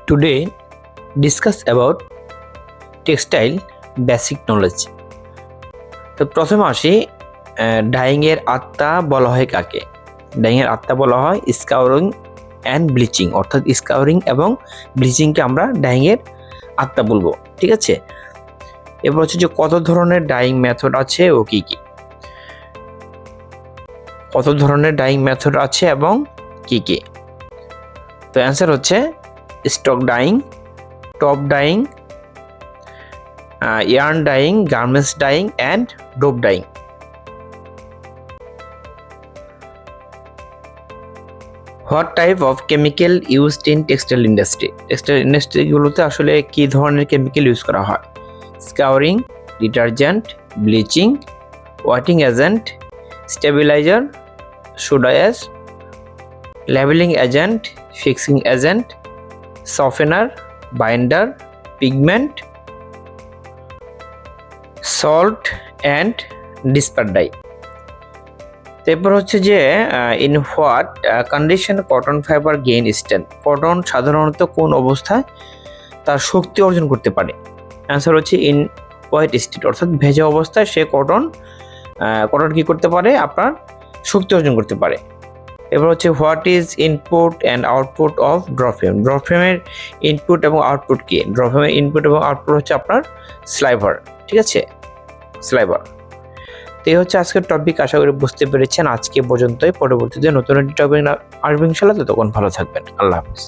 Today, discuss about textile basic knowledge. তো প্রথমে আসি ডাইং এর আত্মা বলা হয় কাকে? ডাইং এর আত্মা বলা হয় স্কাউরিং অ্যান্ড ব্লিচিং, অর্থাৎ স্কাউরিং এবং ব্লিচিংকে আমরা ডাইং এর আত্মা বলবো। ঠিক আছে, এবার হচ্ছে যে কত ধরনের ডাইং মেথড আছে ও কি কি, কত ধরনের ডাইং মেথড আছে এবং কি কি। তো অ্যান্সার হচ্ছে stock dyeing, top dyeing, yarn dyeing, garments dyeing and rope dyeing. What type of chemical used in textile industry? Textile industry গুলোতে আসলে কি ধরনের কেমিক্যাল ইউজ করা হয়? Scouring, detergent, bleaching, wetting agent, stabiliser, soda ash, লেবেলিং agent, fixing agent, softener, binder, pigment, salt and disperse dye. তারপর হচ্ছে যে in what condition cotton fibre gain strength? Cotton সাধারণত কোন অবস্থায় তার শক্তি অর্জন করতে পারে? অ্যান্সার হচ্ছে ইন ওয়েট স্টেট, অর্থাৎ ভেজা অবস্থায় সে কটন কি করতে পারে? আপনার শক্তি অর্জন করতে পারে। এবার হচ্ছে what is input and output of draw frame? ড্রফ্রেমের ইনপুট এবং আউটপুট কি? ড্রফ্রেমের ইনপুট এবং আউটপুট হচ্ছে আপনার স্লাইভার। ঠিক আছে, স্লাইভার। তো এই হচ্ছে আজকের টপিক, আশা করি বুঝতে পেরেছেন। আজকে পর্যন্তই, পরবর্তীতে নতুন একটি টপিক আসবে ইনশাআল্লাহ। ততক্ষণ ভালো থাকবেন, আল্লাহ হাফেজ।